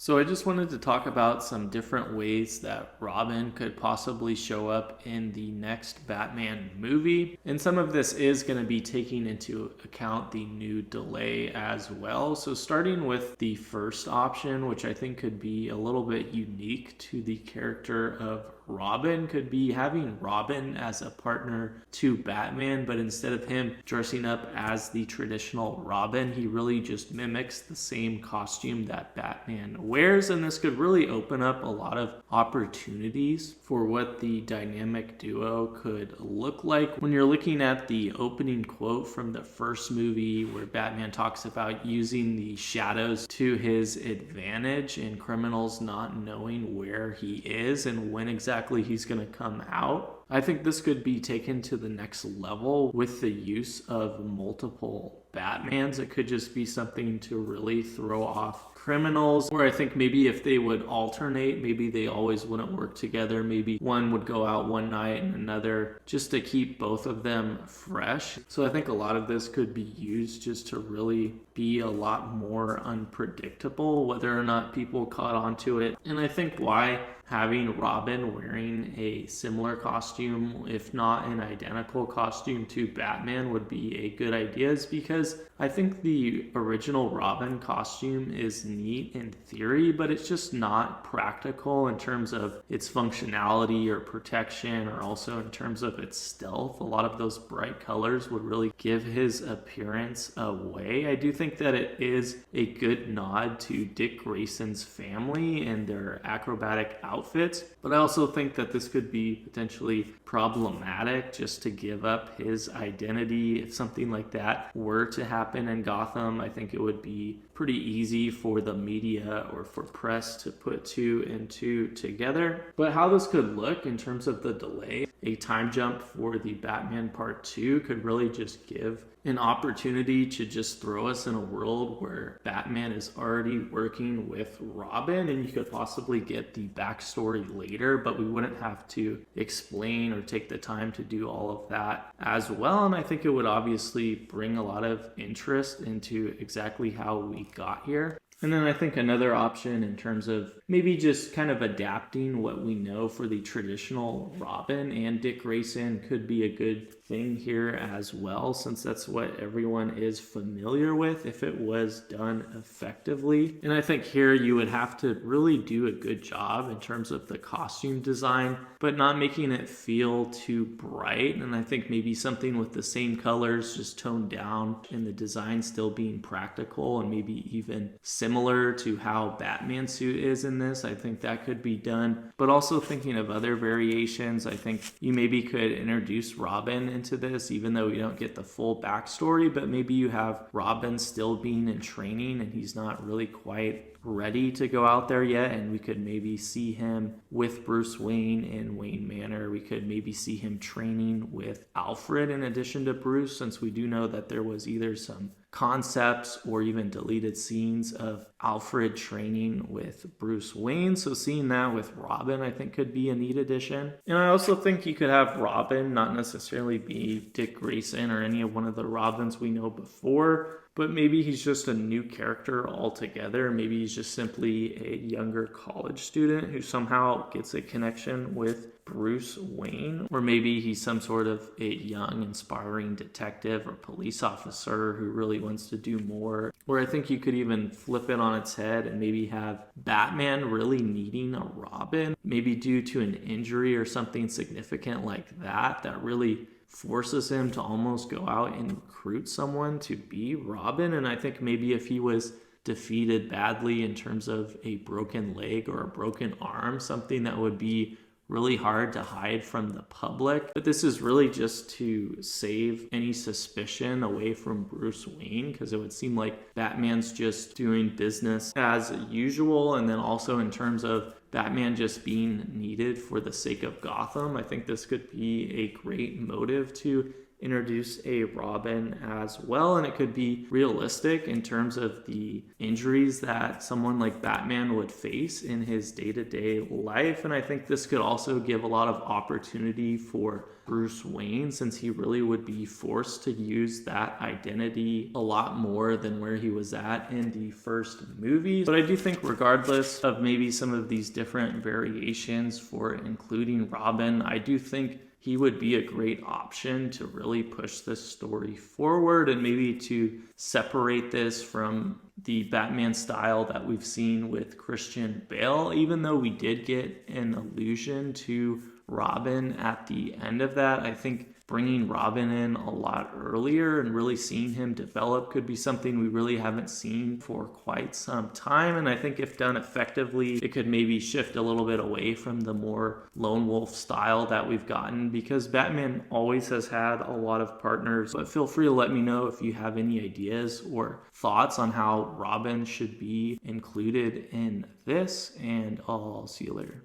So I just wanted to talk about some different ways that Robin could possibly show up in the next Batman movie. And some of this is going to be taking into account the new delay as well. So starting with the first option, which I think could be a little bit unique to the character of Robin, could be having Robin as a partner to Batman, but instead of him dressing up as the traditional Robin, he really just mimics the same costume that Batman wears. And this could really open up a lot of opportunities for what the dynamic duo could look like. When you're looking at the opening quote from the first movie, where Batman talks about using the shadows to his advantage and criminals not knowing where he is and when exactly he's going to come out, I think this could be taken to the next level with the use of multiple Batmans. It could just be something to really throw off criminals. Or I think maybe if they would alternate, maybe they always wouldn't work together. Maybe one would go out one night and another, just to keep both of them fresh. So I think a lot of this could be used just to really be a lot more unpredictable, whether or not people caught on to it. And I think why having Robin wearing a similar costume, if not an identical costume to Batman, would be a good idea is because I think the original Robin costume is neat in theory, but it's just not practical in terms of its functionality or protection, or also in terms of its stealth. A lot of those bright colors would really give his appearance away. I do think that it is a good nod to Dick Grayson's family and their acrobatic outfits, but I also think that this could be potentially problematic just to give up his identity. If something like that were to happen in Gotham, I think it would be pretty easy for the media or for press to put two and two together. But how this could look in terms of the delay, a time jump for the Batman Part 2 could really just give an opportunity to just throw us in a world where Batman is already working with Robin, and you could possibly get the backstory later, but we wouldn't have to explain or take the time to do all of that as well. And I think it would obviously bring a lot of interest into exactly how we got here. And then I think another option in terms of maybe just kind of adapting what we know for the traditional Robin and Dick Grayson could be a good thing here as well, since that's what everyone is familiar with if it was done effectively. And I think here you would have to really do a good job in terms of the costume design, but not making it feel too bright. And I think maybe something with the same colors just toned down and the design still being practical and maybe even similar to how Batman's suit is in this. I think that could be done. But also thinking of other variations, I think you maybe could introduce Robin into this, even though we don't get the full backstory, but maybe you have Robin still being in training and he's not really quite ready to go out there yet, and we could maybe see him with Bruce Wayne in Wayne Manor. We could maybe see him training with Alfred in addition to Bruce, since we do know that there was either some concepts or even deleted scenes of Alfred training with Bruce Wayne. So seeing that with Robin, I think could be a neat addition. And I also think you could have Robin not necessarily be Dick Grayson or any of one of the Robins we know before, but maybe he's just a new character altogether. Maybe he's just simply a younger college student who somehow gets a connection with Bruce Wayne, or maybe he's some sort of a young, inspiring detective or police officer who really wants to do more. Or I think you could even flip it on its head and maybe have Batman really needing a Robin, maybe due to an injury or something significant like that, that really forces him to almost go out and recruit someone to be Robin. And I think maybe if he was defeated badly in terms of a broken leg or a broken arm, something that would be really hard to hide from the public. But this is really just to save any suspicion away from Bruce Wayne, because it would seem like Batman's just doing business as usual. And then also in terms of Batman just being needed for the sake of Gotham, I think this could be a great motive to introduce a Robin as well, and it could be realistic in terms of the injuries that someone like Batman would face in his day-to-day life. And I think this could also give a lot of opportunity for Bruce Wayne, since he really would be forced to use that identity a lot more than where he was at in the first movie. But I do think regardless of maybe some of these different variations for including Robin, I do think he would be a great option to really push this story forward and maybe to separate this from the Batman style that we've seen with Christian Bale, even though we did get an allusion to Robin at the end of that. I think bringing Robin in a lot earlier and really seeing him develop could be something we really haven't seen for quite some time. And I think if done effectively, it could maybe shift a little bit away from the more lone wolf style that we've gotten, because Batman always has had a lot of partners. But feel free to let me know if you have any ideas or thoughts on how Robin should be included in this, and I'll see you later.